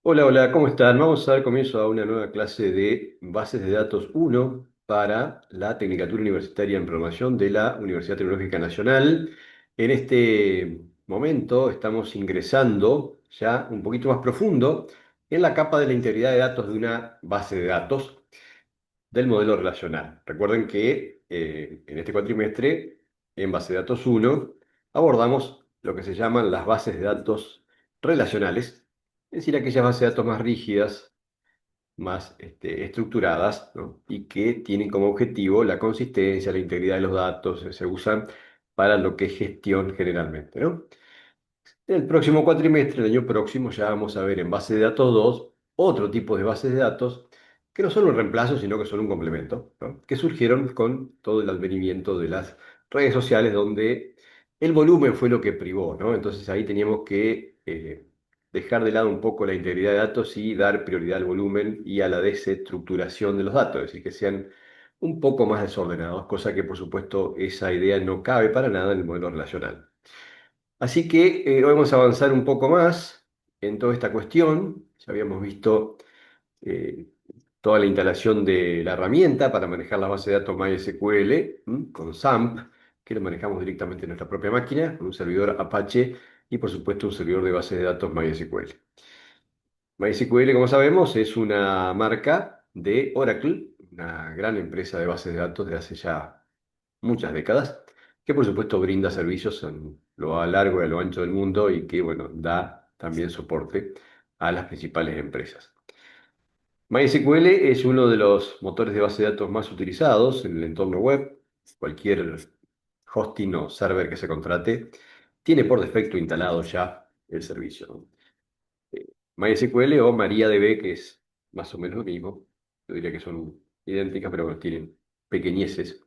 Hola, hola, ¿cómo están? Vamos a dar comienzo a una nueva clase de Bases de Datos uno para la Tecnicatura Universitaria en Programación de la Universidad Tecnológica Nacional. En este momento estamos ingresando ya un poquito más profundo en la capa de la integridad de datos de una base de datos del modelo relacional. Recuerden que en este cuatrimestre, en Base de Datos uno abordamos lo que se llaman las bases de datos relacionales, es decir, aquellas bases de datos más rígidas, más estructuradas, ¿no? Y que tienen como objetivo la consistencia, la integridad de los datos, se usan para lo que es gestión generalmente, ¿no? El próximo cuatrimestre, el año próximo, ya vamos a ver en base de datos 2 otro tipo de bases de datos que no son un reemplazo, sino que son un complemento, ¿no? Que surgieron con todo el advenimiento de las redes sociales, donde el volumen fue lo que privó, ¿no? Entonces ahí teníamos que dejar de lado un poco la integridad de datos y dar prioridad al volumen y a la desestructuración de los datos, es decir, que sean un poco más desordenados, cosa que por supuesto esa idea no cabe para nada en el modelo relacional. Así que hoy vamos a avanzar un poco más en toda esta cuestión. Ya habíamos visto eh, toda la instalación de la herramienta para manejar la base de datos MySQL con SAMP, que lo manejamos directamente en nuestra propia máquina, con un servidor Apache y por supuesto un servidor de base de datos MySQL. MySQL, como sabemos, es una marca de Oracle, una gran empresa de bases de datos de hace ya muchas décadas, que por supuesto brinda servicios en lo a largo y a lo ancho del mundo y que, bueno, da también soporte a las principales empresas. MySQL es uno de los motores de base de datos más utilizados en el entorno web. Cualquier hosting o server que se contrate tiene por defecto instalado ya el servicio, ¿no? MySQL o MariaDB, que es más o menos lo mismo. Yo diría que son idénticas, pero bueno, tienen pequeñeces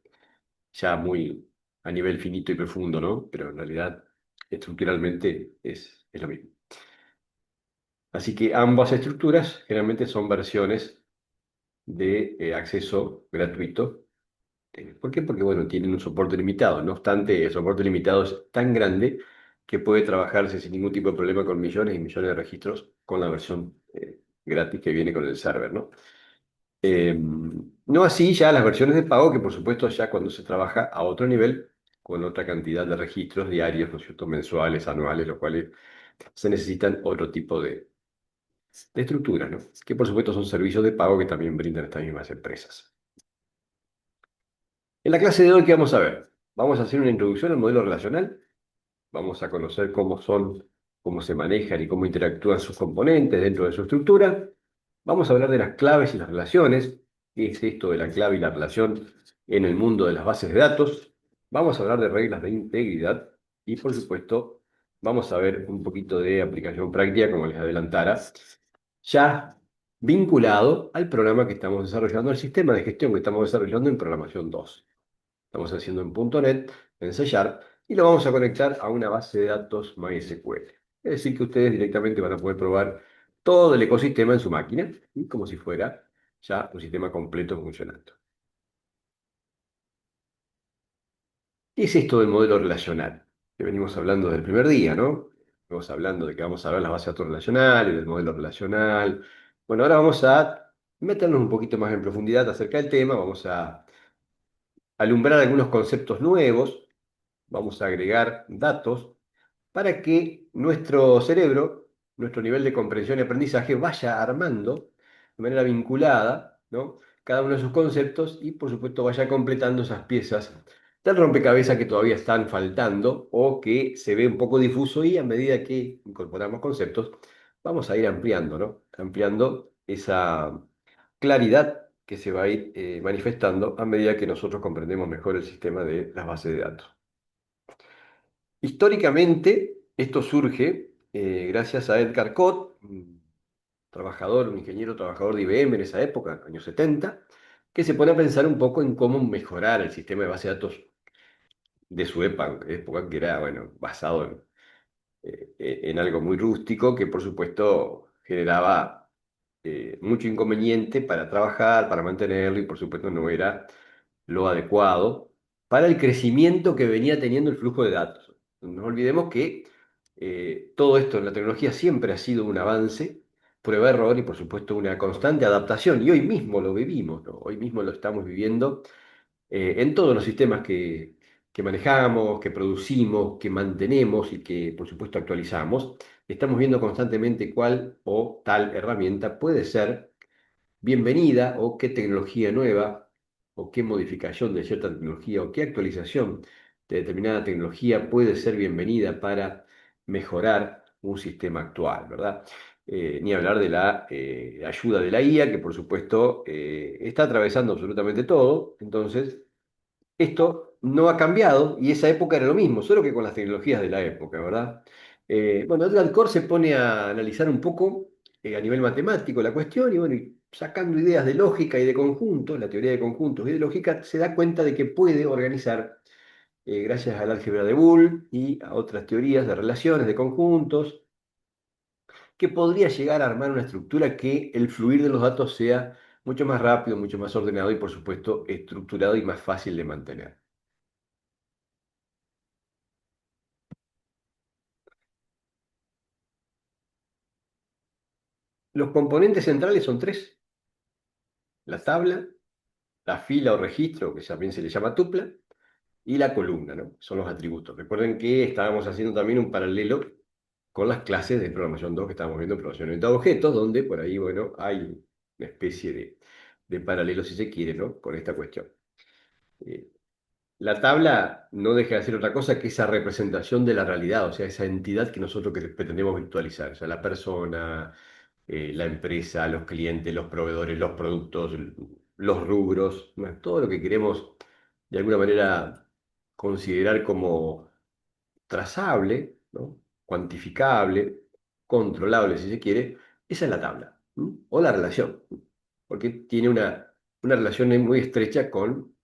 ya muy a nivel finito y profundo, ¿no? Pero en realidad estructuralmente es lo mismo. Así que ambas estructuras generalmente son versiones de acceso gratuito. ¿Por qué? Porque, bueno, tienen un soporte limitado. No obstante, el soporte limitado es tan grande que puede trabajarse sin ningún tipo de problema con millones y millones de registros con la versión gratis que viene con el server, ¿no? No así ya las versiones de pago, que por supuesto ya cuando se trabaja a otro nivel, con otra cantidad de registros diarios, ¿no es cierto?, mensuales, anuales, los cuales se necesitan otro tipo de estructuras, ¿no? Que por supuesto son servicios de pago que también brindan estas mismas empresas. En la clase de hoy, ¿qué vamos a ver? Vamos a hacer una introducción al modelo relacional, vamos a conocer cómo son, cómo se manejan y cómo interactúan sus componentes dentro de su estructura. Vamos a hablar de las claves y las relaciones. ¿Qué es esto de la clave y la relación en el mundo de las bases de datos? Vamos a hablar de reglas de integridad y, por supuesto, vamos a ver un poquito de aplicación práctica, como les adelantara, ya vinculado al programa que estamos desarrollando, al sistema de gestión que estamos desarrollando en programación 2. Estamos haciendo en .NET, en C Sharp, y lo vamos a conectar a una base de datos MySQL. Es decir, que ustedes directamente van a poder probar todo el ecosistema en su máquina, y como si fuera ya un sistema completo funcionando. ¿Qué es esto del modelo relacional? Que venimos hablando desde el primer día, ¿no? Venimos hablando de que vamos a ver las bases de datos relacionales, del modelo relacional. Bueno, ahora vamos a meternos un poquito más en profundidad acerca del tema, vamos a alumbrar algunos conceptos nuevos, vamos a agregar datos para que nuestro cerebro, nuestro nivel de comprensión y aprendizaje vaya armando de manera vinculada, ¿no?, cada uno de sus conceptos y por supuesto vaya completando esas piezas del rompecabezas que todavía están faltando o que se ve un poco difuso, y a medida que incorporamos conceptos vamos a ir ampliando, ¿no? Ampliando esa claridad que se va a ir manifestando a medida que nosotros comprendemos mejor el sistema de las bases de datos. Históricamente, esto surge gracias a Edgar Code, un trabajador, un ingeniero trabajador de IBM en esa época, años 70, que se pone a pensar un poco en cómo mejorar el sistema de base de datos de su época que era, bueno, basado en algo muy rústico, que por supuesto generaba mucho inconveniente para trabajar, para mantenerlo, y por supuesto no era lo adecuado para el crecimiento que venía teniendo el flujo de datos. No olvidemos que todo esto en la tecnología siempre ha sido un avance, prueba error y por supuesto una constante adaptación. Y hoy mismo lo vivimos, ¿no? Hoy mismo lo estamos viviendo en todos los sistemas que manejamos, que producimos, que mantenemos y que por supuesto actualizamos. Estamos viendo constantemente cuál o tal herramienta puede ser bienvenida o qué tecnología nueva o qué modificación de cierta tecnología o qué actualización de determinada tecnología puede ser bienvenida para mejorar un sistema actual, ¿verdad? Ni hablar de la ayuda de la IA, que por supuesto está atravesando absolutamente todo. Entonces, esto no ha cambiado y esa época era lo mismo, solo que con las tecnologías de la época, ¿verdad? Bueno, Edgar Core se pone a analizar un poco a nivel matemático la cuestión y bueno, y sacando ideas de lógica y de conjuntos, la teoría de conjuntos y de lógica, se da cuenta de que puede organizar, gracias al álgebra de Boole y a otras teorías de relaciones de conjuntos, que podría llegar a armar una estructura que el fluir de los datos sea mucho más rápido, mucho más ordenado y por supuesto estructurado y más fácil de mantener. Los componentes centrales son tres: la tabla, la fila o registro, que también se le llama tupla, y la columna, ¿no? Son los atributos. Recuerden que estábamos haciendo también un paralelo con las clases de programación 2 que estábamos viendo en programación orientada a objetos, donde por ahí, bueno, hay una especie de paralelo, si se quiere, ¿no? Con esta cuestión. Eh, la tabla no deja de ser otra cosa que esa representación de la realidad, o sea, esa entidad que nosotros que pretendemos virtualizar, o sea, la persona, la empresa, los clientes, los proveedores, los productos, los rubros, bueno, todo lo que queremos de alguna manera considerar como trazable, ¿no? Cuantificable, controlable si se quiere, esa es la tabla, ¿m? O la relación, porque tiene una relación muy estrecha con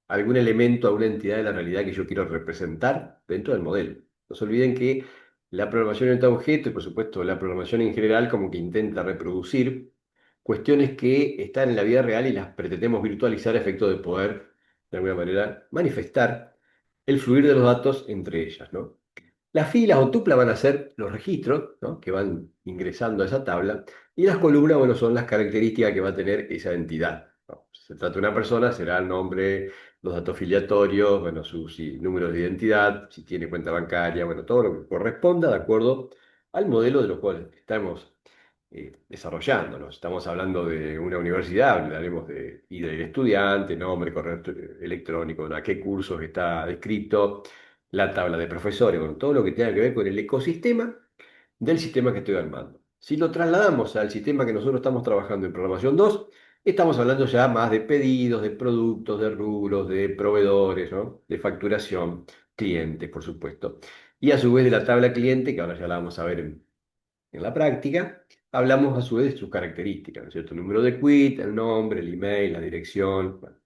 algún elemento, alguna entidad de la realidad que yo quiero representar dentro del modelo. No se olviden que la programación orientada a objetos y por supuesto la programación en general como que intenta reproducir cuestiones que están en la vida real y las pretendemos virtualizar a efecto de poder, de alguna manera, manifestar el fluir de los datos entre ellas, ¿no? Las filas o tuplas van a ser los registros, ¿no? Que van ingresando a esa tabla, y las columnas, bueno, son las características que va a tener esa entidad, ¿no? Si se trata de una persona, será el nombre, los datos filiatorios, bueno, sus números de identidad, si tiene cuenta bancaria, bueno, todo lo que corresponda de acuerdo al modelo de los cuales estamos desarrollándonos. Estamos hablando de una universidad, hablaremos de ID del estudiante, nombre, correo electrónico, a qué cursos está descrito, la tabla de profesores, bueno, todo lo que tenga que ver con el ecosistema del sistema que estoy armando. Si lo trasladamos al sistema que nosotros estamos trabajando en programación 2, estamos hablando ya más de pedidos, de productos, de rubros, de proveedores, ¿no? De facturación, clientes, por supuesto. Y a su vez de la tabla cliente, que ahora ya la vamos a ver en la práctica, hablamos a su vez de sus características, ¿no es cierto? El número de quit, el nombre, el email, la dirección, bueno,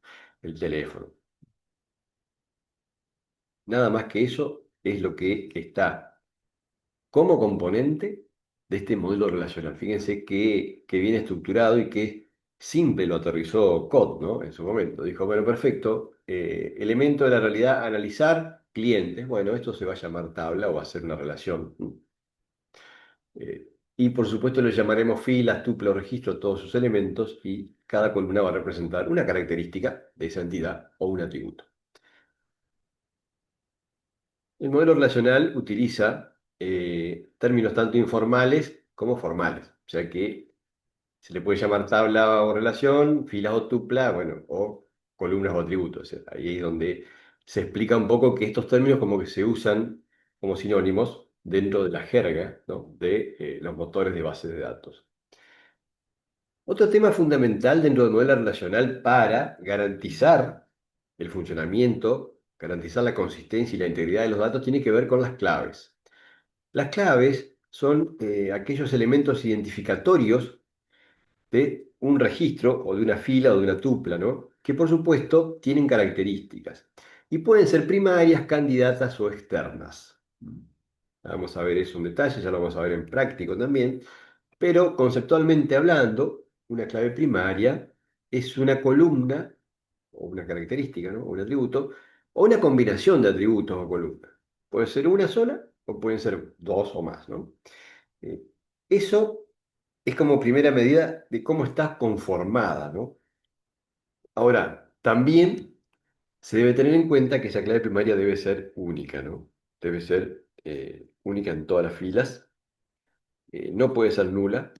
el teléfono. Nada más que eso es lo que está como componente de este modelo relacional. Fíjense que bien estructurado y que simple lo aterrizó Code, ¿no? En su momento. Dijo, bueno, perfecto, elemento de la realidad, analizar clientes. Bueno, esto se va a llamar tabla o va a ser una relación. Y por supuesto le llamaremos filas, tupla o registro a todos sus elementos y cada columna va a representar una característica de esa entidad o un atributo. El modelo relacional utiliza términos tanto informales como formales, o sea que se le puede llamar tabla o relación, filas o tupla, bueno, o columnas o atributos. O sea, ahí es donde se explica un poco que estos términos como que se usan como sinónimos dentro de la jerga, ¿no? De los motores de base de datos. Otro tema fundamental dentro del modelo relacional para garantizar el funcionamiento, garantizar la consistencia y la integridad de los datos tiene que ver con las claves. Las claves son aquellos elementos identificatorios de un registro o de una fila o de una tupla, ¿no? Que por supuesto tienen características y pueden ser primarias, candidatas o externas. Vamos a ver eso en detalle, ya lo vamos a ver en práctico también. Pero conceptualmente hablando, una clave primaria es una columna o una característica, ¿no? O un atributo, o una combinación de atributos o columnas. Puede ser una sola o pueden ser dos o más, ¿no? Eh, Eso es como primera medida de cómo estás conformada, ¿no? Ahora, también se debe tener en cuenta que esa clave primaria debe ser única, ¿no? Debe ser única en todas las filas, no puede ser nula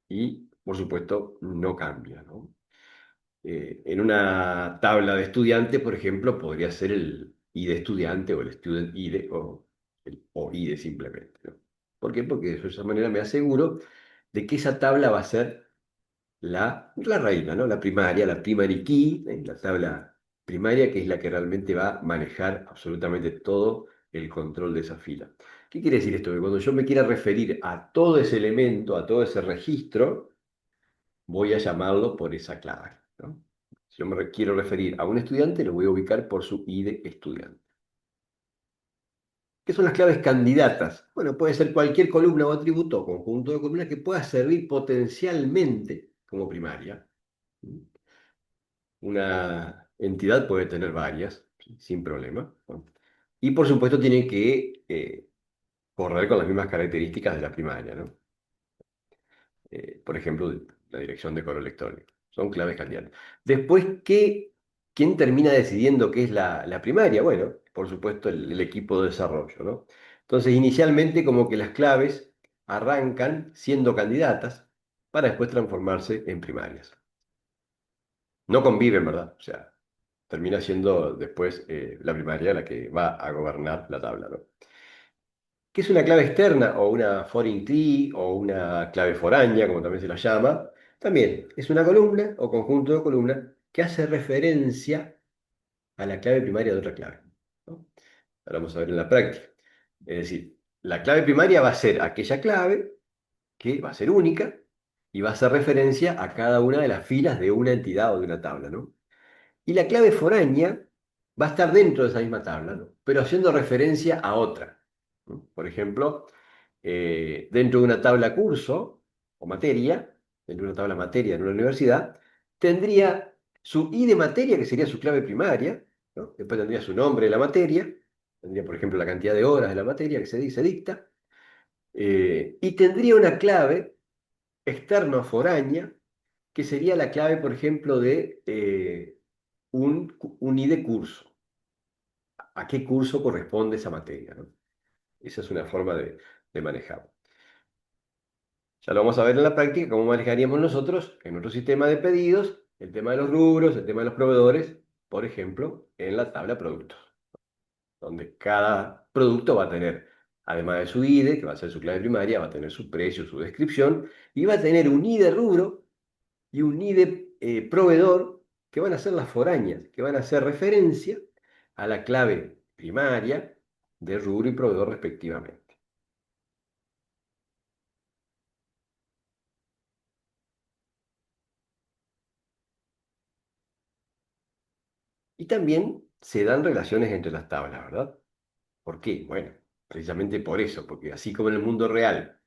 y, por supuesto, no cambia, ¿no? En una tabla de estudiante, por ejemplo, podría ser el ID estudiante o el student ID o ID simplemente, ¿no? ¿Por qué? Porque de esa manera me aseguro de que esa tabla va a ser la reina, ¿no? La primaria, la primary key, la tabla primaria, que es la que realmente va a manejar absolutamente todo el control de esa fila. ¿Qué quiere decir esto? Que cuando yo me quiera referir a todo ese elemento, a todo ese registro, voy a llamarlo por esa clave, ¿no? Si yo quiero referir a un estudiante, lo voy a ubicar por su ID estudiante. ¿Qué son las claves candidatas? Bueno, puede ser cualquier columna o atributo o conjunto de columnas que pueda servir potencialmente como primaria. Una entidad puede tener varias, sin problema, ¿no? Y por supuesto tiene que correr con las mismas características de la primaria, ¿no? Por ejemplo, la dirección de correo electrónico. Son claves candidatas. Después, ¿quién termina decidiendo qué es la primaria? Bueno, por supuesto, el equipo de desarrollo, ¿no? Entonces, inicialmente, como que las claves arrancan siendo candidatas para después transformarse en primarias. No conviven, ¿verdad? O sea, termina siendo después la primaria la que va a gobernar la tabla, ¿no? ¿Qué es una clave externa o una foreign key o una clave foránea, como también se la llama? También es una columna o conjunto de columnas que hace referencia a la clave primaria de otra clave, ¿no? Ahora vamos a ver en la práctica. Es decir, la clave primaria va a ser aquella clave que va a ser única y va a hacer referencia a cada una de las filas de una entidad o de una tabla, ¿no? Y la clave foránea va a estar dentro de esa misma tabla, ¿no? Pero haciendo referencia a otra, ¿no? Por ejemplo, dentro de una tabla curso o materia, dentro de una tabla materia en una universidad, tendría su I de materia, que sería su clave primaria, ¿no? Después tendría su nombre de la materia, tendría, por ejemplo, la cantidad de horas de la materia que se dicta, y tendría una clave externa o foránea, que sería la clave, por ejemplo, de un I de curso. ¿A qué curso corresponde esa materia, ¿no? Esa es una forma de manejarlo. Ya lo vamos a ver en la práctica, cómo manejaríamos nosotros en nuestro sistema de pedidos el tema de los rubros, el tema de los proveedores, por ejemplo, en la tabla productos, donde cada producto va a tener, además de su ID, que va a ser su clave primaria, va a tener su precio, su descripción, y va a tener un ID de rubro y un ID proveedor, que van a ser las foráneas, que van a hacer referencia a la clave primaria de rubro y proveedor respectivamente. Y también se dan relaciones entre las tablas, ¿verdad? ¿Por qué? Bueno, precisamente por eso, porque así como en el mundo real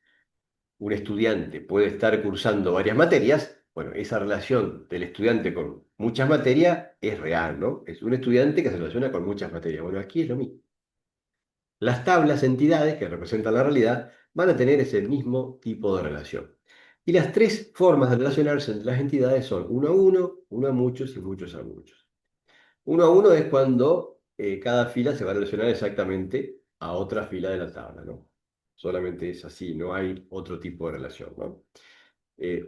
un estudiante puede estar cursando varias materias, bueno, esa relación del estudiante con muchas materias es real, ¿no? Es un estudiante que se relaciona con muchas materias. Bueno, aquí es lo mismo. Las tablas, entidades que representan la realidad, van a tener ese mismo tipo de relación. Y las tres formas de relacionarse entre las entidades son uno a uno a muchos y muchos a muchos. Uno a uno es cuando cada fila se va a relacionar exactamente a otra fila de la tabla, ¿no? Solamente es así, no hay otro tipo de relación, ¿no?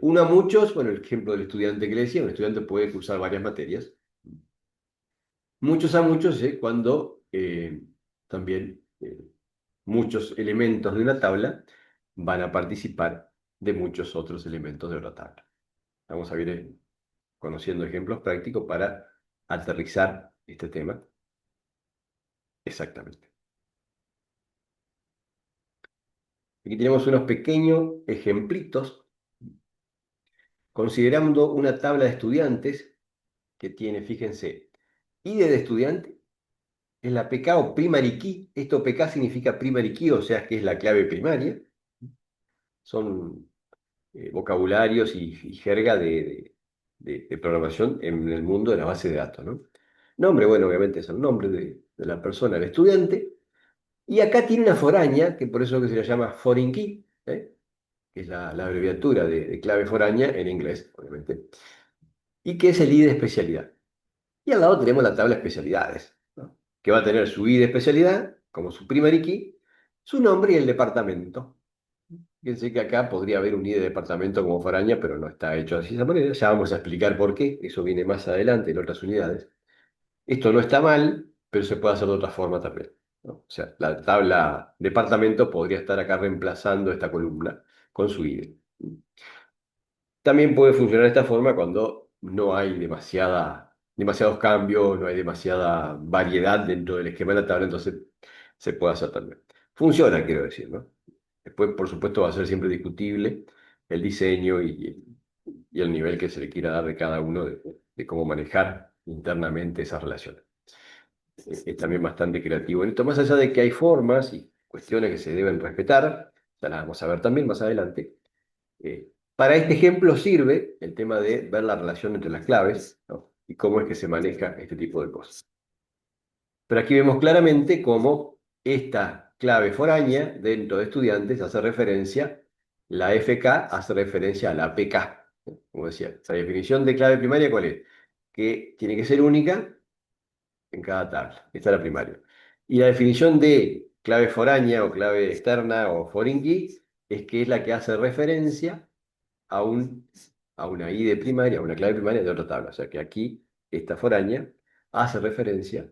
Uno a muchos, bueno, el ejemplo del estudiante que le decía, un estudiante puede cursar varias materias. Muchos a muchos es cuando también muchos elementos de una tabla van a participar de muchos otros elementos de otra tabla. Vamos a ir conociendo ejemplos prácticos para aterrizar este tema exactamente. Aquí tenemos unos pequeños ejemplitos considerando una tabla de estudiantes que tiene, fíjense, ID de estudiante es la PK o primary key. Esto PK significa primary key, o sea que es la clave primaria. Son vocabularios y jerga de programación en el mundo de la base de datos, ¿no? Nombre, bueno, obviamente es el nombre de la persona, el estudiante. Y acá tiene una foránea, que por eso que se la llama foreign key, ¿eh? que es la abreviatura de clave foránea en inglés, obviamente, y que es el ID de especialidad. Y al lado tenemos la tabla de especialidades, ¿no? Que va a tener su ID de especialidad, como su primary key, su nombre y el departamento. Fíjense que acá podría haber un ID de departamento como Foraña, pero no está hecho así de esa manera. Ya vamos a explicar por qué. Eso viene más adelante en otras unidades. Esto no está mal, pero se puede hacer de otra forma también, ¿no? O sea, la tabla departamento podría estar acá reemplazando esta columna con su ID. También puede funcionar de esta forma cuando no hay demasiados cambios, no hay demasiada variedad dentro del esquema de la tabla, entonces se puede hacer también. Funciona, quiero decir, ¿no? Después, por supuesto, va a ser siempre discutible el diseño y el nivel que se le quiera dar de cada uno de cómo manejar internamente esas relaciones. Es también bastante creativo en esto, más allá de que hay formas y cuestiones que se deben respetar, ya las vamos a ver también más adelante. Para este ejemplo sirve el tema de ver la relación entre las claves, ¿no? Y cómo es que se maneja este tipo de cosas. Pero aquí vemos claramente cómo esta clave foránea dentro de estudiantes hace referencia, la FK hace referencia a la PK. Como decía, la definición de clave primaria, ¿cuál es? Que tiene que ser única en cada tabla. Esta es la primaria. Y la definición de clave foránea o clave externa o foreign key es que es la que hace referencia a, un, a una ID primaria, a una clave primaria de otra tabla. O sea que aquí esta foránea hace referencia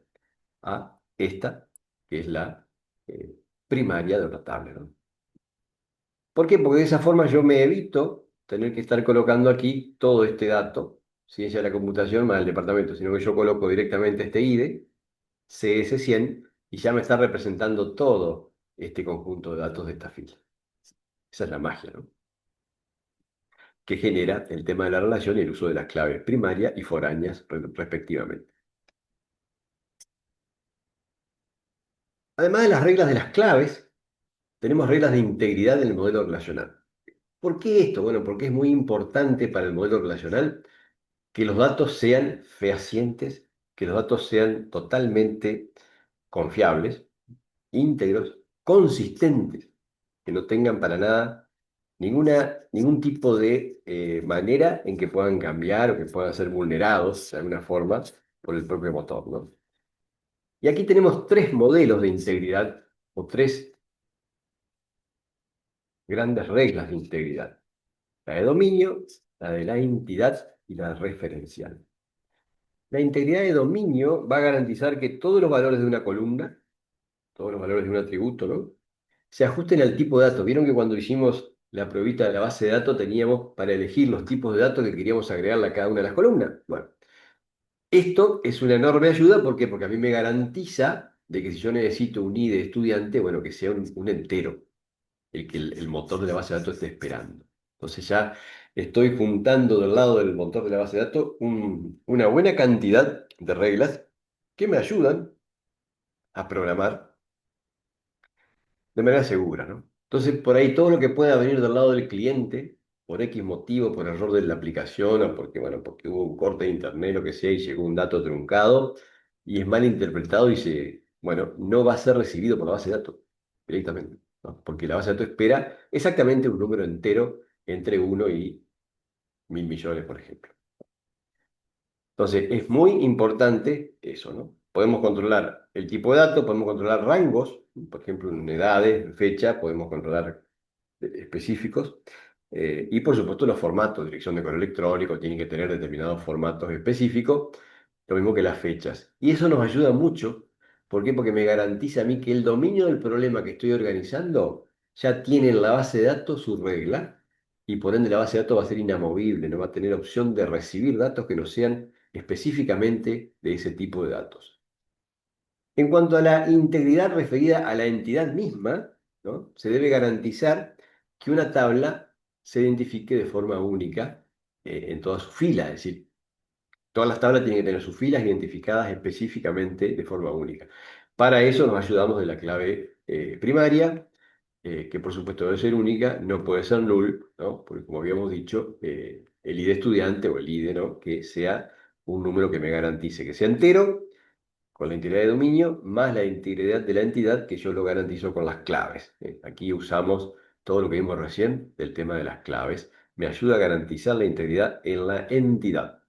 a esta, que es la primaria de otra tabla, ¿no? ¿Por qué? Porque de esa forma yo me evito tener que estar colocando aquí todo este dato, ciencia de la computación más el departamento, sino que yo coloco directamente este IDE, CS100, y ya me está representando todo este conjunto de datos de esta fila. Esa es la magia, ¿no? Que genera el tema de la relación y el uso de las claves primarias y foráneas respectivamente. Además de las reglas de las claves, tenemos reglas de integridad en el modelo relacional. ¿Por qué esto? Bueno, porque es muy importante para el modelo relacional que los datos sean fehacientes, que los datos sean totalmente confiables, íntegros, consistentes, que no tengan para nada ningún tipo de manera en que puedan cambiar o que puedan ser vulnerados de alguna forma por el propio motor, ¿no? Y aquí tenemos tres modelos de integridad o tres grandes reglas de integridad: la de dominio, la de la entidad y la referencial. La integridad de dominio va a garantizar que todos los valores de una columna, todos los valores de un atributo, ¿no?, se ajusten al tipo de datos. Vieron que cuando hicimos la pruebita de la base de datos teníamos para elegir los tipos de datos que queríamos agregarle a cada una de las columnas. Bueno, esto es una enorme ayuda. ¿Por qué? Porque a mí me garantiza de que si yo necesito un ID de estudiante, bueno, que sea un entero, el que el motor de la base de datos esté esperando. Entonces ya estoy juntando del lado del motor de la base de datos una buena cantidad de reglas que me ayudan a programar de manera segura, ¿no? Entonces, por ahí todo lo que pueda venir del lado del cliente, por X motivo, por error de la aplicación o porque, bueno, porque hubo un corte de internet, lo que sea, y llegó un dato truncado y es mal interpretado y bueno, no va a ser recibido por la base de datos directamente, ¿no? Porque la base de datos espera exactamente un número entero entre 1 y 1.000 millones, por ejemplo. Entonces, es muy importante eso, ¿no? Podemos controlar el tipo de dato, podemos controlar rangos, por ejemplo, en edades, en fecha, podemos controlar específicos, y por supuesto los formatos, dirección de correo electrónico, tienen que tener determinados formatos específicos, lo mismo que las fechas. Y eso nos ayuda mucho. ¿Por qué? Porque me garantiza a mí que el dominio del problema que estoy organizando ya tiene en la base de datos su regla, y por ende la base de datos va a ser inamovible, no va a tener opción de recibir datos que no sean específicamente de ese tipo de datos. En cuanto a la integridad referida a la entidad misma, ¿no?, se debe garantizar que una tabla se identifique de forma única en toda su fila, es decir, todas las tablas tienen que tener sus filas identificadas específicamente de forma única. Para eso nos ayudamos de la clave primaria, que por supuesto debe ser única, no puede ser null, ¿no?, porque como habíamos dicho, el ID estudiante o el ID, ¿no?, que sea un número que me garantice que sea entero, con la integridad de dominio, más la integridad de la entidad, que yo lo garantizo con las claves. Aquí usamos todo lo que vimos recién del tema de las claves. Me ayuda a garantizar la integridad en la entidad.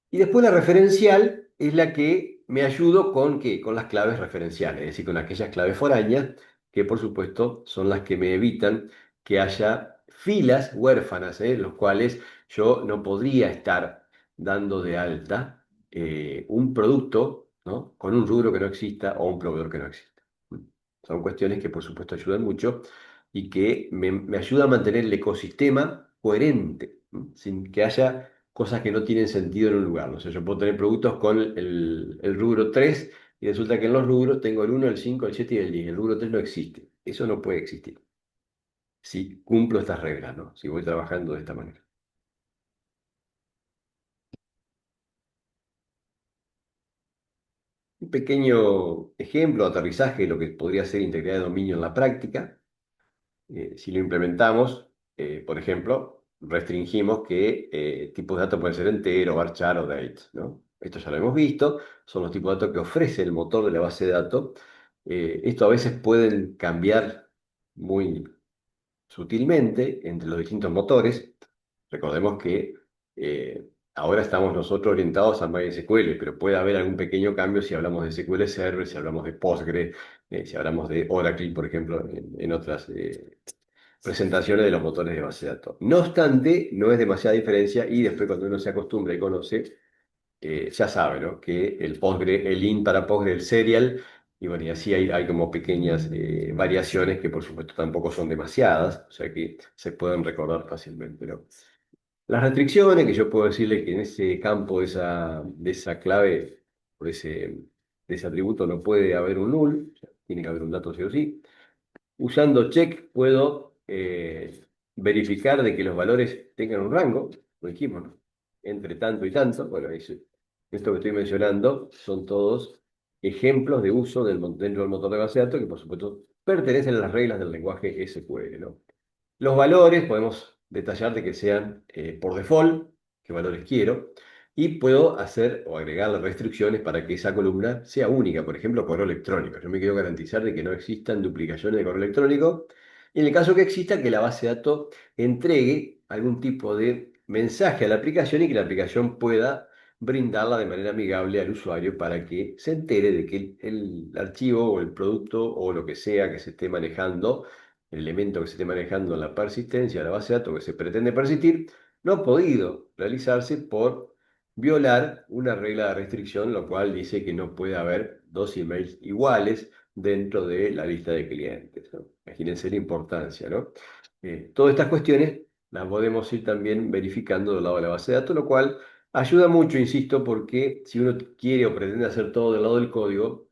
Y después la referencial es la que me ayudo con, ¿qué? Con las claves referenciales, es decir, con aquellas claves foráneas que por supuesto son las que me evitan que haya filas huérfanas, los cuales yo no podría estar dando de alta un producto, ¿no? Con un rubro que no exista o un proveedor que no exista. Son cuestiones que por supuesto ayudan mucho y que me ayuda a mantener el ecosistema coherente, ¿no? Sin que haya cosas que no tienen sentido en un lugar. ¿No? O sea, yo puedo tener productos con el rubro 3 y resulta que en los rubros tengo el 1, el 5, el 7 y el 10. El rubro 3 no existe. Eso no puede existir si cumplo estas reglas, ¿no? Si voy trabajando de esta manera. Un pequeño ejemplo, aterrizaje de lo que podría ser integridad de dominio en la práctica. Si lo implementamos, por ejemplo, restringimos que tipos de datos pueden ser entero, varchar o date, ¿no? Esto ya lo hemos visto, son los tipos de datos que ofrece el motor de la base de datos. Esto a veces pueden cambiar muy sutilmente entre los distintos motores. Recordemos que ahora estamos nosotros orientados a MySQL, pero puede haber algún pequeño cambio si hablamos de SQL Server, si hablamos de Postgre, si hablamos de Oracle, por ejemplo, en otras presentaciones de los motores de base de datos. No obstante, no es demasiada diferencia y después cuando uno se acostumbra y conoce, ya sabe, ¿no? Que el Postgre, el IN para Postgre, el serial, y bueno, y así hay como pequeñas variaciones que por supuesto tampoco son demasiadas, o sea que se pueden recordar fácilmente, ¿no? Las restricciones, que yo puedo decirle que en ese campo de esa clave, por de ese atributo, no puede haber un null, o sea, tiene que haber un dato sí o sí. Usando check puedo verificar de que los valores tengan un rango, lo dijimos, ¿no? Entre tanto y tanto. Bueno, esto que estoy mencionando son todos ejemplos de uso dentro del motor de base de datos que por supuesto pertenecen a las reglas del lenguaje SQL, ¿no? Los valores podemos detallar de que sean por default, qué valores quiero, y puedo hacer o agregar las restricciones para que esa columna sea única. Por ejemplo, correo electrónico. Yo me quiero garantizar de que no existan duplicaciones de correo electrónico. Y en el caso que exista, que la base de datos entregue algún tipo de mensaje a la aplicación y que la aplicación pueda brindarla de manera amigable al usuario para que se entere de que el archivo o el producto o lo que sea que se esté manejando, el elemento que se esté manejando en la persistencia de la base de datos que se pretende persistir, no ha podido realizarse por violar una regla de restricción, lo cual dice que no puede haber dos emails iguales dentro de la lista de clientes, ¿no? Imagínense la importancia, ¿no? Todas estas cuestiones las podemos ir también verificando del lado de la base de datos, lo cual ayuda mucho, insisto, porque si uno quiere o pretende hacer todo del lado del código,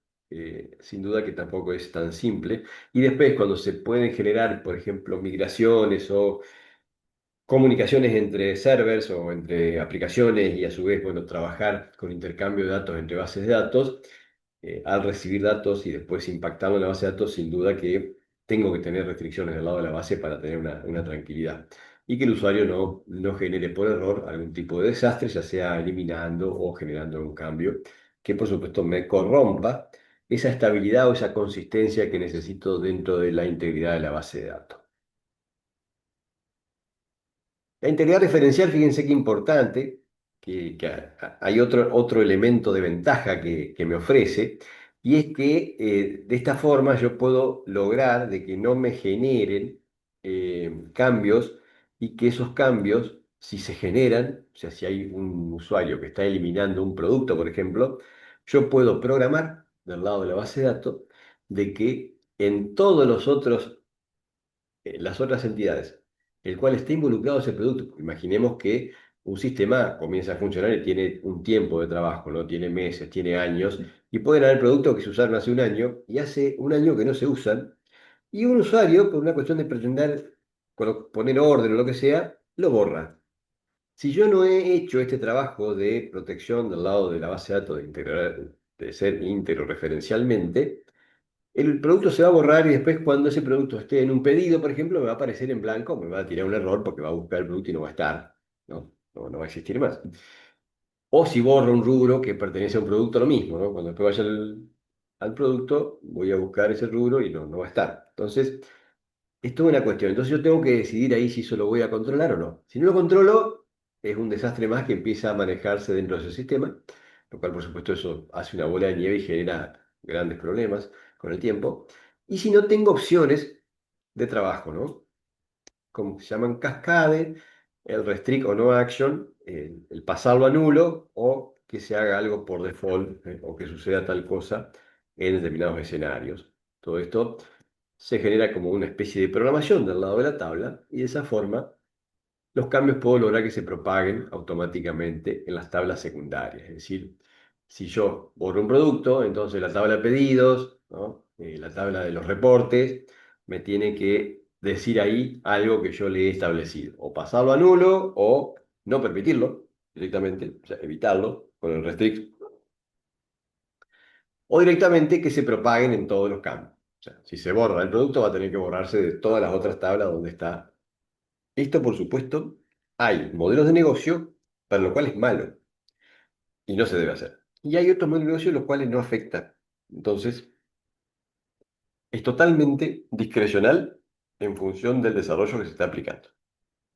sin duda que tampoco es tan simple. Y después, cuando se pueden generar, por ejemplo, migraciones o comunicaciones entre servers o entre aplicaciones y a su vez, bueno, trabajar con intercambio de datos entre bases de datos, al recibir datos y después impactarlo en la base de datos, sin duda que tengo que tener restricciones del lado de la base para tener una tranquilidad. Y que el usuario no genere por error algún tipo de desastre, ya sea eliminando o generando un cambio que por supuesto me corrompa esa estabilidad o esa consistencia que necesito dentro de la integridad de la base de datos. La integridad referencial, fíjense qué importante, que hay otro elemento de ventaja que me ofrece, y es que de esta forma yo puedo lograr de que no me generen cambios y que esos cambios, si se generan, o sea, si hay un usuario que está eliminando un producto, por ejemplo, yo puedo programar del lado de la base de datos de que en todos los otros las otras entidades, el cual esté involucrado ese producto. Imaginemos que un sistema comienza a funcionar y tiene un tiempo de trabajo, ¿no? Tiene meses, tiene años, y pueden haber productos que se usaron hace un año y hace un año que no se usan, y un usuario, por una cuestión de pretender poner orden o lo que sea, lo borra. Si yo no he hecho este trabajo de protección del lado de la base de datos, de ser íntegro referencialmente, el producto se va a borrar y después cuando ese producto esté en un pedido, por ejemplo, me va a aparecer en blanco, me va a tirar un error porque va a buscar el producto y no va a estar, ¿no? No va a existir más. O si borro un rubro que pertenece a un producto, lo mismo, ¿no? Cuando después vaya al producto, voy a buscar ese rubro y no va a estar. Entonces, es toda una cuestión. Entonces yo tengo que decidir ahí si eso lo voy a controlar o no. Si no lo controlo, es un desastre más que empieza a manejarse dentro de ese sistema, lo cual por supuesto eso hace una bola de nieve y genera grandes problemas con el tiempo. Y si no tengo opciones de trabajo, ¿no? Como se llaman cascade, el restrict o no action, el pasarlo a nulo o que se haga algo por default, o que suceda tal cosa en determinados escenarios. Todo esto se genera como una especie de programación del lado de la tabla y de esa forma los cambios puedo lograr que se propaguen automáticamente en las tablas secundarias. Es decir, si yo borro un producto, entonces la tabla de pedidos, ¿no? La tabla de los reportes, me tiene que decir ahí algo que yo le he establecido. O pasarlo a nulo o no permitirlo directamente, o sea, evitarlo con el restrict. O directamente que se propaguen en todos los campos. O sea, si se borra el producto, va a tener que borrarse de todas las otras tablas donde está. Esto, por supuesto, hay modelos de negocio para lo cual es malo y no se debe hacer. Y hay otros modelos de negocio los cuales no afectan. Entonces, es totalmente discrecional en función del desarrollo que se está aplicando.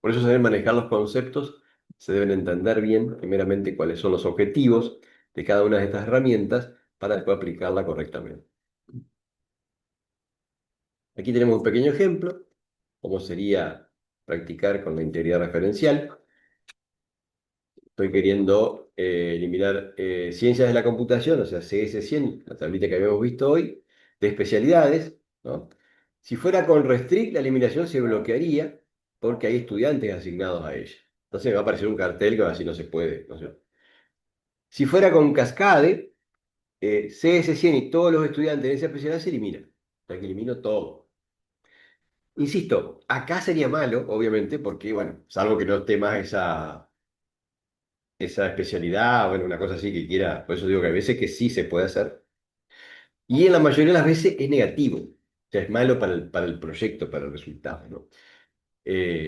Por eso se deben manejar los conceptos, se deben entender bien, primeramente, cuáles son los objetivos de cada una de estas herramientas para después aplicarla correctamente. Aquí tenemos un pequeño ejemplo, cómo sería practicar con la integridad referencial. Estoy queriendo eliminar ciencias de la computación, o sea, CS100, la tablita que habíamos visto hoy, de especialidades, ¿no? Si fuera con Restrict, la eliminación se bloquearía porque hay estudiantes asignados a ella. Entonces me va a aparecer un cartel que va a decir no se puede. No sé. Si fuera con Cascade, CS100 y todos los estudiantes de esa especialidad se eliminan. O sea que elimino todo. Insisto, acá sería malo, obviamente, porque, bueno, salvo que no esté más esa especialidad, bueno, una cosa así que quiera, por eso digo que hay veces que sí se puede hacer, y en la mayoría de las veces es negativo, o sea, es malo para el proyecto, para el resultado, ¿no?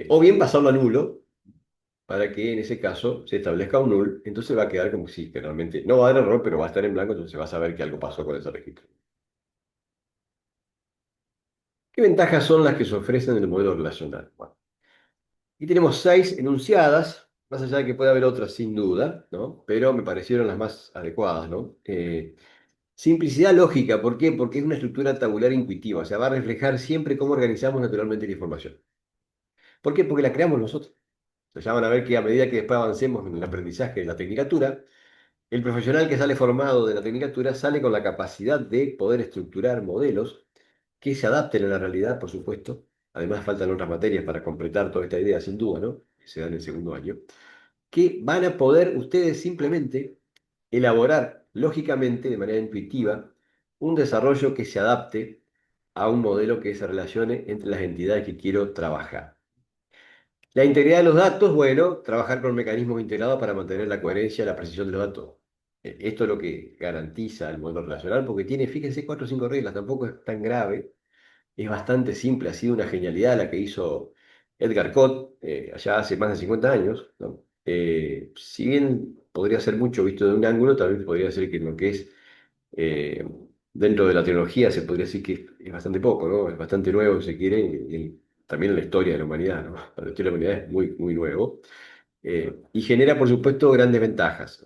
O bien pasarlo a nulo, para que en ese caso se establezca un null, entonces va a quedar como si que realmente no va a dar error, pero va a estar en blanco, entonces va a saber que algo pasó con ese registro. ¿Qué ventajas son las que se ofrecen en el modelo relacional? Bueno, aquí tenemos 6 enunciadas, más allá de que puede haber otras sin duda, ¿no? Pero me parecieron las más adecuadas, ¿no? Simplicidad lógica, ¿por qué? Porque es una estructura tabular intuitiva, o sea, va a reflejar siempre cómo organizamos naturalmente la información. ¿Por qué? Porque la creamos nosotros. Ya van a ver que a medida que después avancemos en el aprendizaje de la tecnicatura, el profesional que sale formado de la tecnicatura sale con la capacidad de poder estructurar modelos que se adapten a la realidad, por supuesto. Además, faltan otras materias para completar toda esta idea, sin duda, ¿no? Que se da en el segundo año. Que van a poder ustedes simplemente elaborar lógicamente, de manera intuitiva, un desarrollo que se adapte a un modelo que se relacione entre las entidades que quiero trabajar. La integridad de los datos, bueno, trabajar con mecanismos integrados para mantener la coherencia y la precisión de los datos. Esto es lo que garantiza el modelo relacional, porque tiene, fíjense, 4 o 5 reglas, tampoco es tan grave, es bastante simple, ha sido una genialidad la que hizo Edgar Cott allá hace más de 50 años, ¿no? Si bien podría ser mucho visto de un ángulo, también podría ser que lo que es eh, dentro de la tecnología se podría decir que es bastante poco, ¿no? Es bastante nuevo, si se quiere, y también en la historia de la humanidad, ¿no? La historia de la humanidad es muy, muy nuevo. Y genera, por supuesto, grandes ventajas.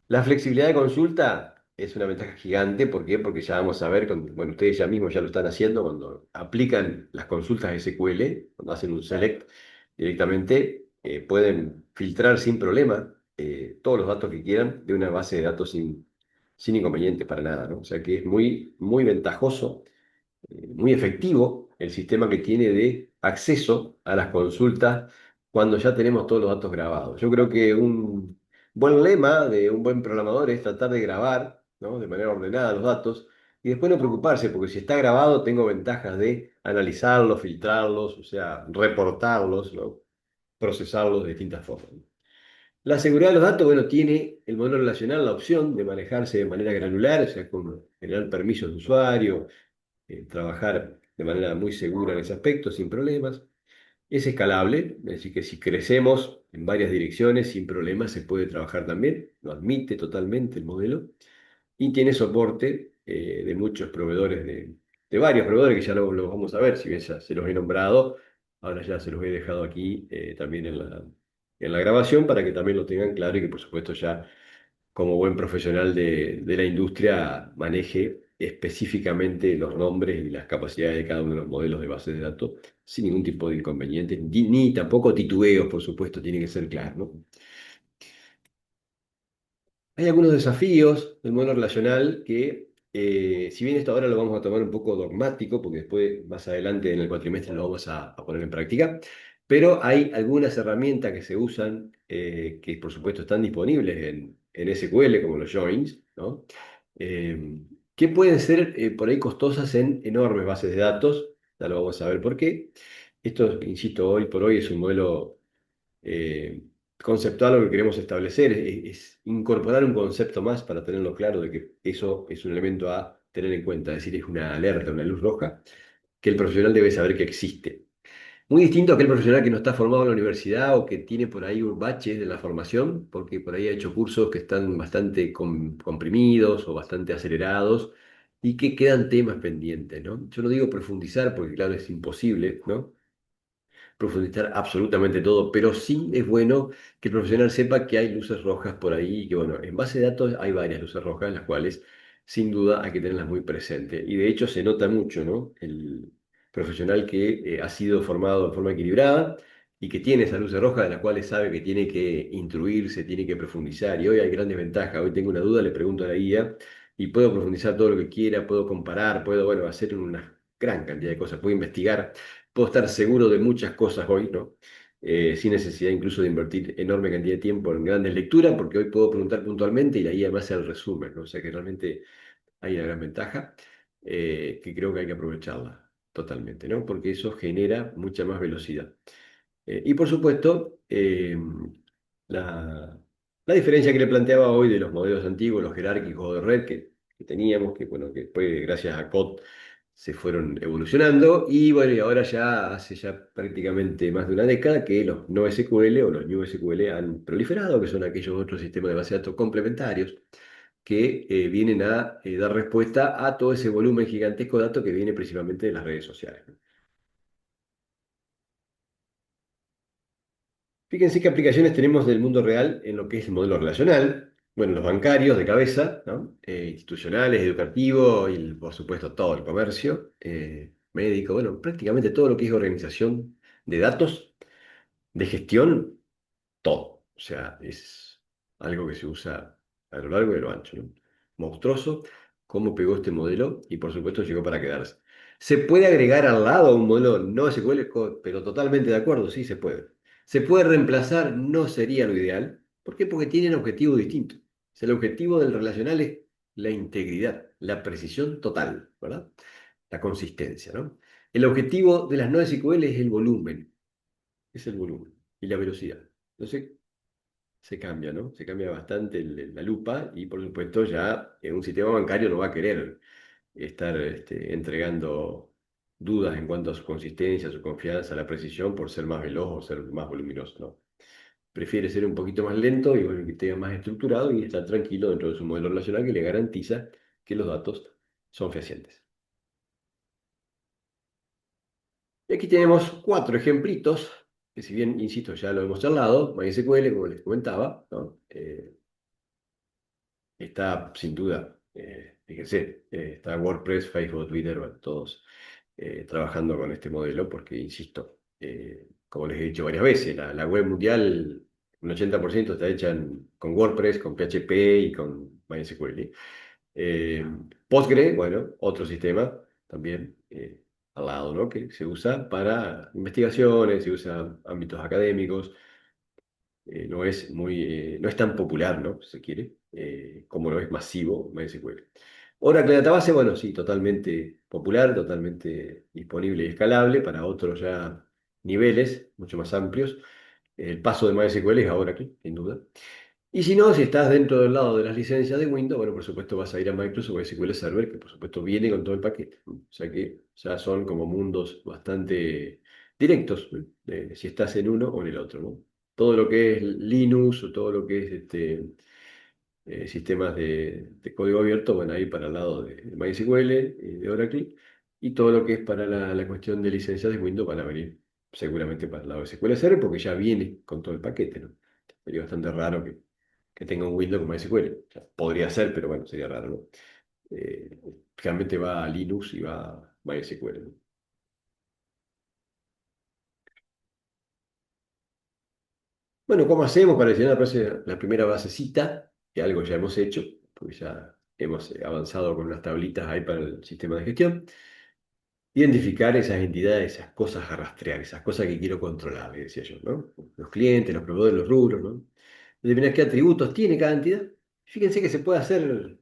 La flexibilidad de consulta es una ventaja gigante. ¿Por qué? Porque ya vamos a ver, bueno, ustedes ya mismos ya lo están haciendo cuando aplican las consultas SQL, cuando hacen un select directamente, pueden filtrar sin problema todos los datos que quieran de una base de datos sin inconveniente para nada, ¿no? O sea que es muy, muy ventajoso, muy efectivo el sistema que tiene de acceso a las consultas cuando ya tenemos todos los datos grabados. Yo creo que un buen lema de un buen programador es tratar de grabar, ¿no? De manera ordenada los datos y después no preocuparse, porque si está grabado tengo ventajas de analizarlos, filtrarlos, o sea, reportarlos, ¿no? Procesarlos de distintas formas. La seguridad de los datos, bueno, tiene el modelo relacional la opción de manejarse de manera granular, o sea, con generar permisos de usuario, trabajar de manera muy segura en ese aspecto, sin problemas. Es escalable, es decir, que si crecemos en varias direcciones sin problemas se puede trabajar también, lo admite totalmente el modelo, y tiene soporte de muchos proveedores de varios proveedores que ya lo vamos a ver, si bien ya se los he nombrado, ahora ya se los he dejado aquí también en la grabación para que también lo tengan claro y que por supuesto ya como buen profesional de la industria maneje específicamente los nombres y las capacidades de cada uno de los modelos de bases de datos sin ningún tipo de inconveniente, ni tampoco titubeos, por supuesto, tiene que ser claro, ¿no? Hay algunos desafíos del modelo relacional que, si bien esto ahora lo vamos a tomar un poco dogmático, porque después, más adelante en el cuatrimestre lo vamos a poner en práctica, pero hay algunas herramientas que se usan, que por supuesto están disponibles en SQL, como los joins, ¿no? Eh, que pueden ser por ahí costosas en enormes bases de datos, ya lo vamos a ver por qué. Esto, insisto, hoy por hoy es un modelo eh, conceptual lo que queremos establecer es incorporar un concepto más para tenerlo claro de que eso es un elemento a tener en cuenta, es decir, es una alerta, una luz roja que el profesional debe saber que existe. Muy distinto a aquel profesional que no está formado en la universidad o que tiene por ahí un bache de la formación, porque por ahí ha hecho cursos que están bastante comprimidos o bastante acelerados y que quedan temas pendientes, ¿no? Yo no digo profundizar porque claro, es imposible, ¿no? Profundizar absolutamente todo, pero sí es bueno que el profesional sepa que hay luces rojas por ahí y que, bueno, en base de datos hay varias luces rojas, las cuales sin duda hay que tenerlas muy presentes. Y de hecho se nota mucho, ¿no? El profesional que ha sido formado de forma equilibrada y que tiene esas luces rojas de las cuales sabe que tiene que instruirse, tiene que profundizar. Y hoy hay grandes ventajas. Hoy tengo una duda, le pregunto a la guía y puedo profundizar todo lo que quiera, puedo comparar, puedo, bueno, hacer una gran cantidad de cosas, puedo investigar. Puedo estar seguro de muchas cosas hoy, ¿no? Sin necesidad incluso de invertir enorme cantidad de tiempo en grandes lecturas, porque hoy puedo preguntar puntualmente y la guía me hace el resumen, ¿no? O sea que realmente hay una gran ventaja que creo que hay que aprovecharla totalmente, ¿no? Porque eso genera mucha más velocidad. Y por supuesto, la, la diferencia que le planteaba hoy de los modelos antiguos, los jerárquicos de red que teníamos, que bueno, que después gracias a COT se fueron evolucionando y bueno, y ahora ya hace ya prácticamente más de una década que los no SQL o los New SQL han proliferado, que son aquellos otros sistemas de base de datos complementarios que vienen a dar respuesta a todo ese volumen gigantesco de datos que viene principalmente de las redes sociales. Fíjense qué aplicaciones tenemos del mundo real en lo que es el modelo relacional. Bueno, los bancarios de cabeza, ¿no? Institucionales, educativos y por supuesto todo el comercio, médico, bueno, prácticamente todo lo que es organización de datos, de gestión, todo. O sea, es algo que se usa a lo largo y a lo ancho, ¿no? Monstruoso cómo pegó este modelo y por supuesto llegó para quedarse. ¿Se puede agregar al lado un modelo no SQL? Pero totalmente de acuerdo, sí se puede. ¿Se puede reemplazar? No sería lo ideal. ¿Por qué? Porque tienen objetivos distintos. O sea, el objetivo del relacional es la integridad, la precisión total, ¿verdad? La consistencia, ¿no? El objetivo de las no SQL es el volumen y la velocidad. Entonces, se cambia, ¿no? Se cambia bastante la lupa y por supuesto ya en un sistema bancario no va a querer estar entregando dudas en cuanto a su consistencia, su confianza, la precisión por ser más veloz o ser más voluminoso, ¿no? Prefiere ser un poquito más lento y bueno, que tenga más estructurado y estar tranquilo dentro de su modelo relacional que le garantiza que los datos son fehacientes. Y aquí tenemos cuatro ejemplitos que si bien, insisto, ya lo hemos charlado, MySQL, como les comentaba, ¿no? Está sin duda, fíjense, está WordPress, Facebook, Twitter, bueno, todos trabajando con este modelo porque, insisto, como les he dicho varias veces, la web mundial, un 80% está hecha con WordPress, con PHP y con MySQL. Eh, Postgre, bueno, otro sistema también al lado, ¿no? Que se usa para investigaciones, se usa en ámbitos académicos, no es tan popular, ¿no? Si se quiere, como lo es masivo MySQL. Oracle Database, bueno, sí, totalmente popular, totalmente disponible y escalable para otros ya niveles mucho más amplios. El paso de MySQL es a Oracle, sin duda. Y si no, si estás dentro del lado de las licencias de Windows, bueno, por supuesto vas a ir a Microsoft SQL Server, que por supuesto viene con todo el paquete. O sea que ya son como mundos bastante directos, de si estás en uno o en el otro, ¿no? Todo lo que es Linux o todo lo que es sistemas de código abierto, bueno, ahí para el lado de MySQL, de Oracle. Y todo lo que es para la cuestión de licencias de Windows van a venir seguramente para el lado de SQL Server porque ya viene con todo el paquete, ¿no? Sería bastante raro que tenga un Windows como SQL. O sea, podría ser, pero bueno, sería raro, ¿no? Eh, Realmente va a Linux y va a MySQL, ¿no? Bueno, ¿cómo hacemos para diseñar la primera basecita? Que algo ya hemos hecho, porque ya hemos avanzado con unas tablitas ahí para el sistema de gestión. Identificar esas entidades, esas cosas a rastrear, esas cosas que quiero controlar, le decía yo, ¿no? Los clientes, los proveedores, los rubros, ¿no? Determinar qué atributos tiene cada entidad. Fíjense que se puede hacer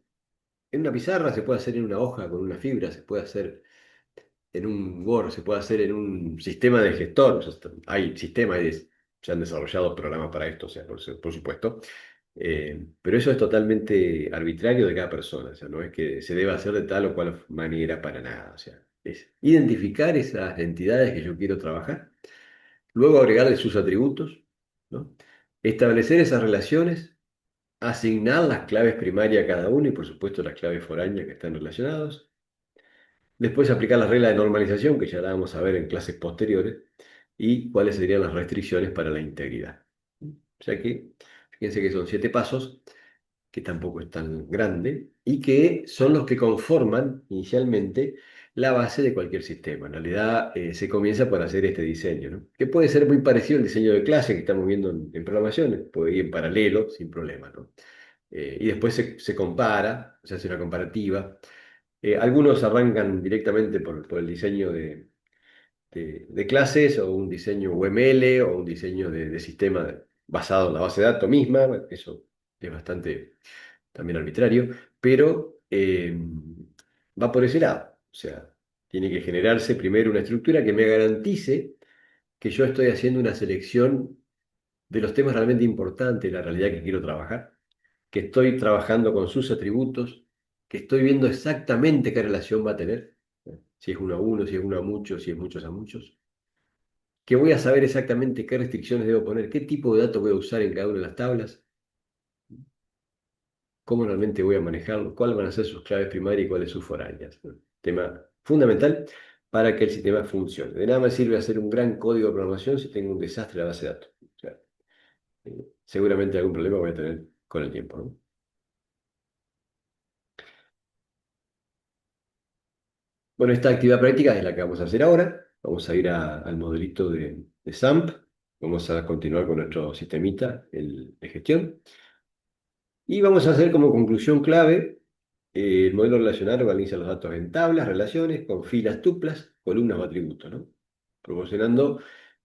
en una pizarra, se puede hacer en una hoja con una fibra, se puede hacer en un Word, se puede hacer en un sistema de gestor. O sea, hay sistemas, se han desarrollado programas para esto, o sea, por supuesto. Pero eso es totalmente arbitrario de cada persona, o sea, no es que se deba hacer de tal o cual manera para nada, o sea, es identificar esas entidades que yo quiero trabajar, luego agregarle sus atributos, ¿no? Establecer esas relaciones, asignar las claves primarias a cada uno y por supuesto las claves foráneas que están relacionados. Después aplicar las reglas de normalización, que ya la vamos a ver en clases posteriores, y cuáles serían las restricciones para la integridad. O sea que, fíjense que son 7 pasos, que tampoco es tan grande, y que son los que conforman inicialmente la base de cualquier sistema. En realidad se comienza por hacer este diseño, ¿no? Que puede ser muy parecido al diseño de clase que estamos viendo en programación, puede ir en paralelo sin problema, ¿no? Y después se compara, se hace una comparativa. Algunos arrancan directamente por el diseño de clases o un diseño UML o un diseño de sistema basado en la base de datos misma. Bueno, eso es bastante también arbitrario, pero va por ese lado. O sea, tiene que generarse primero una estructura que me garantice que yo estoy haciendo una selección de los temas realmente importantes de la realidad que quiero trabajar, que estoy trabajando con sus atributos, que estoy viendo exactamente qué relación va a tener, si es uno a uno, si es uno a muchos, si es muchos a muchos, que voy a saber exactamente qué restricciones debo poner, qué tipo de datos voy a usar en cada una de las tablas, cómo realmente voy a manejarlo, cuáles van a ser sus claves primarias y cuáles sus foráneas. Tema fundamental para que el sistema funcione. De nada me sirve hacer un gran código de programación si tengo un desastre en la base de datos. O sea, seguramente algún problema voy a tener con el tiempo, ¿no? Bueno, esta actividad práctica es la que vamos a hacer ahora. Vamos a ir al modelito de SAMP. Vamos a continuar con nuestro sistemita de gestión. Y vamos a hacer como conclusión clave, el modelo relacional organiza los datos en tablas, relaciones, con filas tuplas, columnas o atributos, ¿no? Proporcionando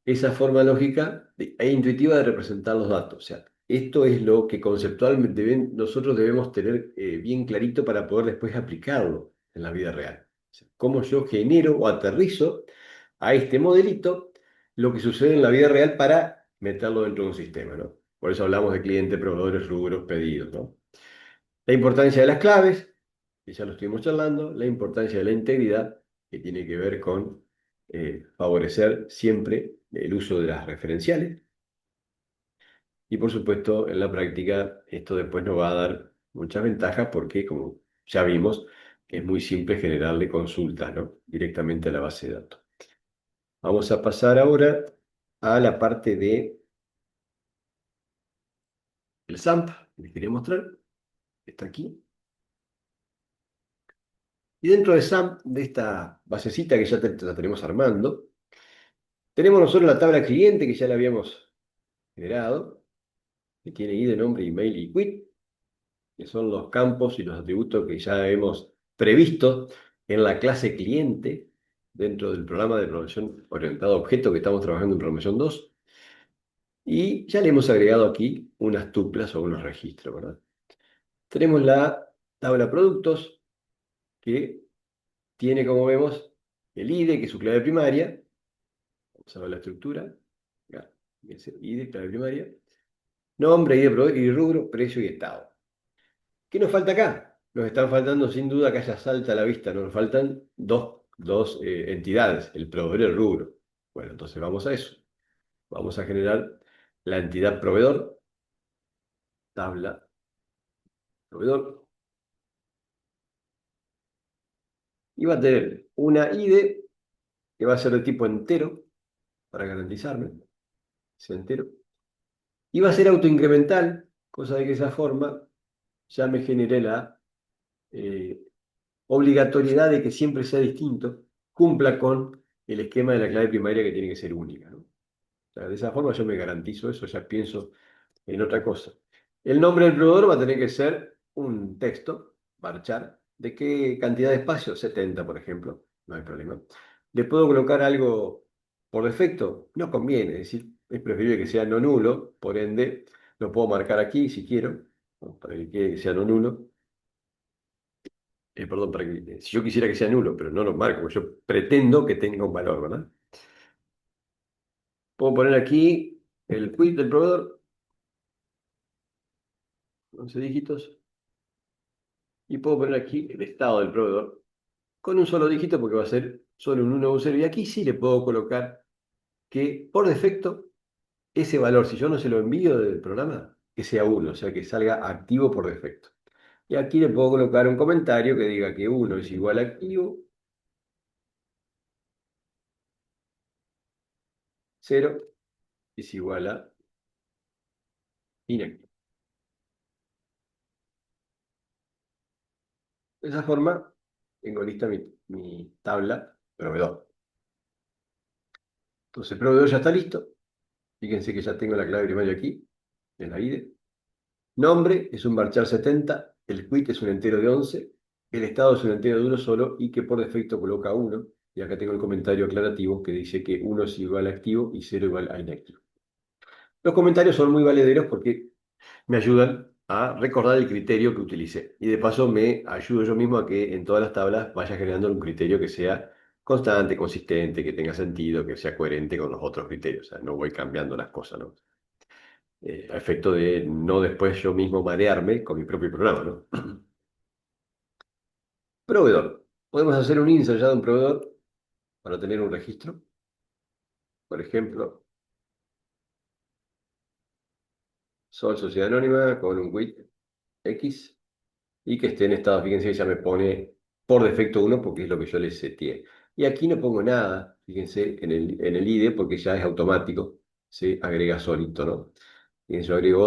esa forma lógica e intuitiva de representar los datos. O sea, esto es lo que conceptualmente nosotros debemos tener bien clarito para poder después aplicarlo en la vida real. O sea, cómo yo genero o aterrizo a este modelito lo que sucede en la vida real para meterlo dentro de un sistema, ¿no? Por eso hablamos de clientes, proveedores, rubros, pedidos, ¿no? La importancia de las claves, que ya lo estuvimos charlando, la importancia de la integridad, que tiene que ver con favorecer siempre el uso de las referenciales. Y por supuesto, en la práctica, esto después nos va a dar muchas ventajas porque, como ya vimos, es muy simple generarle consultas, ¿no? Directamente a la base de datos. Vamos a pasar ahora a la parte de el SAMP, que les quería mostrar. Está aquí. Y dentro de SAMP, de esta basecita que ya la tenemos armando, tenemos nosotros la tabla cliente que ya la habíamos generado, que tiene ID, nombre, email y quit, que son los campos y los atributos que ya hemos previsto en la clase cliente dentro del programa de programación orientado a objetos que estamos trabajando en programación 2. Y ya le hemos agregado aquí unas tuplas o unos registros, ¿verdad? Tenemos la tabla productos que tiene, como vemos, el ID, que es su clave primaria. Vamos a ver la estructura. Acá, ID, clave primaria. Nombre, ID, rubro, precio y estado. ¿Qué nos falta acá? Nos están faltando, sin duda, que haya salta a la vista. Nos faltan dos entidades, el proveedor y el rubro. Bueno, entonces vamos a eso. Vamos a generar la entidad proveedor, tabla proveedor. Y va a tener una ide que va a ser de tipo entero, para garantizarme, sea entero. Y va a ser autoincremental, cosa de que esa forma ya me generé la eh, obligatoriedad de que siempre sea distinto, cumpla con el esquema de la clave primaria que tiene que ser única, ¿no? O sea, de esa forma yo me garantizo eso, ya pienso en otra cosa. El nombre del proveedor va a tener que ser un texto, varchar. ¿De qué cantidad de espacio? 70, por ejemplo. No hay problema. ¿Le puedo colocar algo por defecto? No conviene, es decir, es preferible que sea no nulo, por ende, lo puedo marcar aquí si quiero, ¿no? Para que quede que sea no nulo. Perdón, si yo quisiera que sea nulo, pero no lo marco, porque yo pretendo que tenga un valor, ¿verdad? Puedo poner aquí el quit del proveedor, 11 dígitos, y puedo poner aquí el estado del proveedor con un solo dígito porque va a ser solo un 1 o un 0. Y aquí sí le puedo colocar que por defecto ese valor, si yo no se lo envío del programa, que sea 1, o sea que salga activo por defecto. Y aquí le puedo colocar un comentario que diga que 1 es igual a activo, 0 es igual a inactivo. De esa forma, tengo lista mi tabla proveedor. Entonces, el proveedor ya está listo. Fíjense que ya tengo la clave primaria aquí, en la IDE. Nombre es un varchar 70, el quit es un entero de 11, el estado es un entero de uno solo y que por defecto coloca 1. Y acá tengo el comentario aclarativo que dice que 1 es igual a activo y 0 igual a inactivo. Los comentarios son muy valederos porque me ayudan a recordar el criterio que utilicé. Y de paso me ayudo yo mismo a que en todas las tablas vaya generando un criterio que sea constante, consistente, que tenga sentido, que sea coherente con los otros criterios. O sea, no voy cambiando las cosas, ¿no? A efecto de no después yo mismo marearme con mi propio programa, ¿no? Proveedor. Podemos hacer un insert ya de un proveedor para tener un registro. Por ejemplo, Sol Sociedad Anónima con un quit X y que esté en estado, fíjense que ya me pone por defecto 1 porque es lo que yo le seteé. Y aquí no pongo nada, fíjense, en el IDE porque ya es automático, se agrega solito, ¿no? Fíjense, yo agrego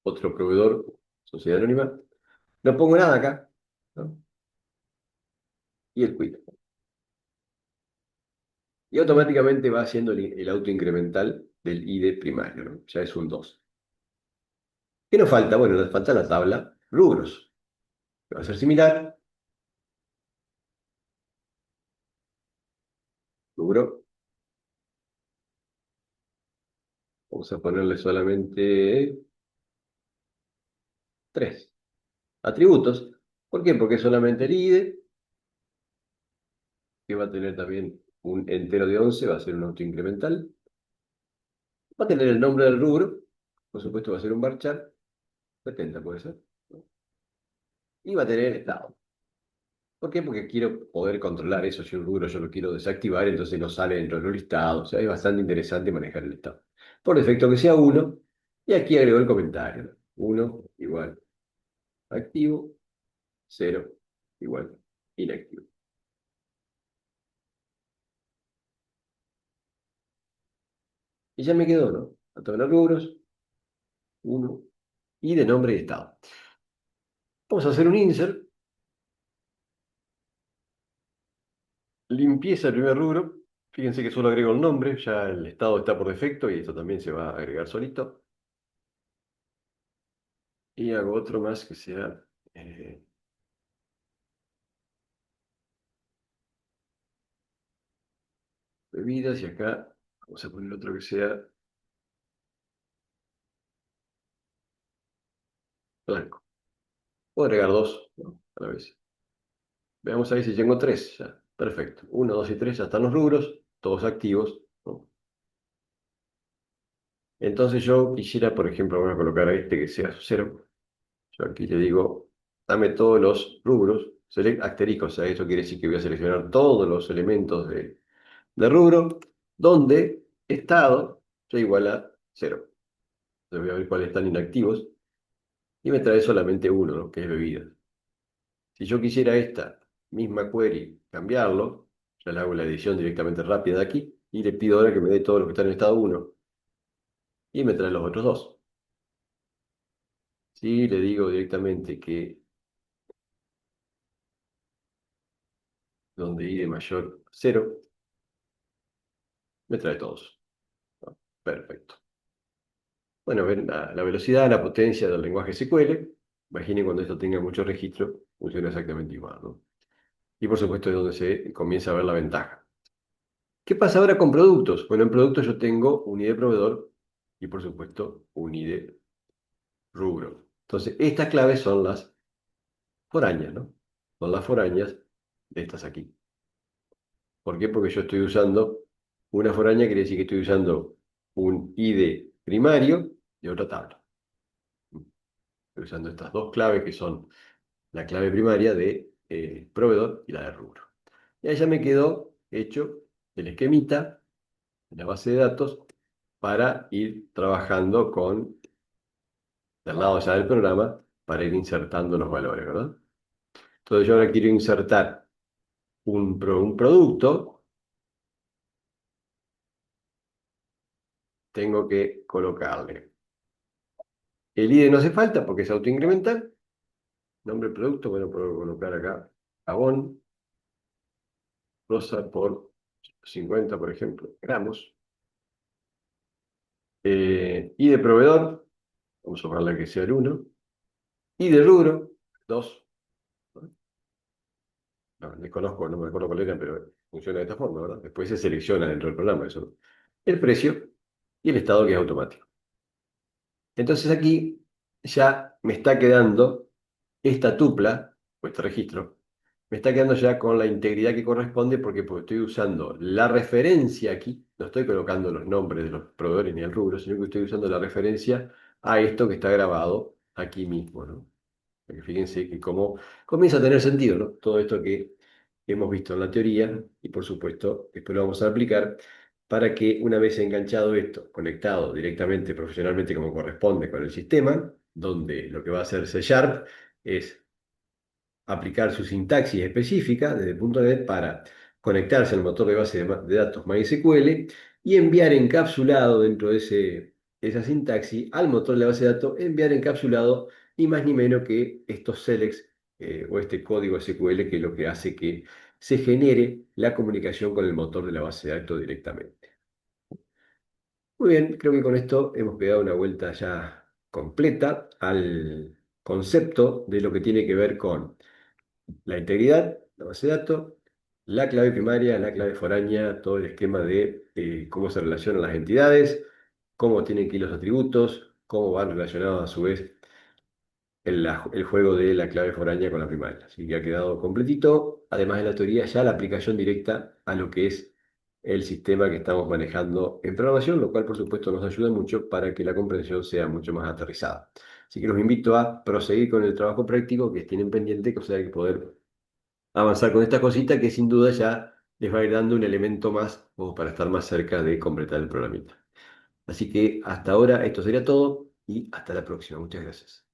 otro proveedor, Sociedad Anónima, no pongo nada acá, ¿no? Y el quit. Y automáticamente va haciendo el auto incremental del ID primario, ¿no? Ya es un 2. ¿Qué nos falta? Bueno, nos falta la tabla rubros, que va a ser similar. Rubro, vamos a ponerle solamente 3 atributos. ¿Por qué? Porque solamente el ID, que va a tener también un entero de 11, va a ser un auto incremental. Va a tener el nombre del rubro, por supuesto va a ser un varchar, 70 puede ser, ¿no? Y va a tener estado. ¿Por qué? Porque quiero poder controlar eso. Si un rubro yo lo quiero desactivar, entonces no sale dentro de los listados. O sea, es bastante interesante manejar el estado. Por defecto que sea 1, y aquí agrego el comentario. 1 igual activo, 0 igual inactivo. Y ya me quedó, ¿no? A todos los rubros, 1 y de nombre y estado. Vamos a hacer un insert, limpieza del primer rubro. Fíjense que solo agrego el nombre, ya el estado está por defecto y esto también se va a agregar solito. Y hago otro más que sea bebidas y acá vamos a poner otro que sea blanco. Puedo agregar dos, ¿no? A la vez. Veamos ahí si tengo tres. Ya. Perfecto. Uno, dos y tres ya están los rubros, todos activos, ¿no? Entonces yo quisiera, por ejemplo, voy a colocar a este que sea cero. Yo aquí le digo, dame todos los rubros, select asterisco, o sea, eso quiere decir que voy a seleccionar todos los elementos de rubro, donde estado sea igual a cero. Entonces voy a ver cuáles están inactivos y me trae solamente uno, ¿no? Que es bebida. Si yo quisiera esta misma query, cambiarlo. Ya le hago la edición directamente rápida de aquí y le pido ahora que me dé todo lo que está en estado uno y me trae los otros dos. Si le digo directamente que donde i de mayor a 0, me trae todos. Perfecto. Bueno, ven la velocidad, la potencia del lenguaje SQL. Imaginen cuando esto tenga mucho registro, funciona exactamente igual, ¿no? Y por supuesto es donde se comienza a ver la ventaja. ¿Qué pasa ahora con productos? Bueno, en productos yo tengo un ID proveedor y por supuesto un ID rubro. Entonces, estas claves son las foráneas, ¿no? Son las foráneas de estas aquí. ¿Por qué? Porque yo estoy usando una foránea, quiere decir que estoy usando un ID primario de otra tabla. Estoy usando estas dos claves que son la clave primaria de proveedor y la de rubro. Y ahí ya me quedó hecho el esquemita de la base de datos para ir trabajando con, del lado ya del programa, para ir insertando los valores, ¿verdad? Entonces yo ahora quiero insertar un producto, tengo que colocarle. El ID no hace falta porque es autoincremental. Nombre del producto, bueno, puedo colocar acá Avon, rosa por 50, por ejemplo, gramos. Y de proveedor, vamos a ponerle que sea el uno. Y de rubro, 2. No, desconozco, no me acuerdo cuál era, pero funciona de esta forma, ¿verdad? Después se selecciona dentro del programa eso. El precio y el estado que es automático. Entonces aquí ya me está quedando esta tupla, o este registro, me está quedando ya con la integridad que corresponde porque estoy usando la referencia aquí, no estoy colocando los nombres de los proveedores ni el rubro, sino que estoy usando la referencia a esto que está grabado aquí mismo, ¿no? Porque fíjense que cómo comienza a tener sentido, ¿no? Todo esto que hemos visto en la teoría y por supuesto después lo vamos a aplicar para que una vez enganchado esto, conectado directamente profesionalmente como corresponde con el sistema, donde lo que va a hacer C Sharp es aplicar su sintaxis específica desde .NET para conectarse al motor de base de datos MySQL y enviar encapsulado dentro de esa sintaxis al motor de la base de datos, enviar encapsulado ni más ni menos que estos selects o este código SQL que es lo que hace que se genere la comunicación con el motor de la base de datos directamente. Muy bien, creo que con esto hemos pegado una vuelta ya completa al concepto de lo que tiene que ver con la integridad, la base de datos, la clave primaria, la clave foránea, todo el esquema de cómo se relacionan las entidades, cómo tienen que ir los atributos, cómo van relacionados a su vez el juego de la clave foránea con la primaria. Así que ha quedado completito, además de la teoría, ya la aplicación directa a lo que es el sistema que estamos manejando en programación, lo cual por supuesto nos ayuda mucho para que la comprensión sea mucho más aterrizada. Así que los invito a proseguir con el trabajo práctico que tienen pendiente, cosa de poder avanzar con esta cosita que sin duda ya les va a ir dando un elemento más como para estar más cerca de completar el programita. Así que hasta ahora esto sería todo y hasta la próxima. Muchas gracias.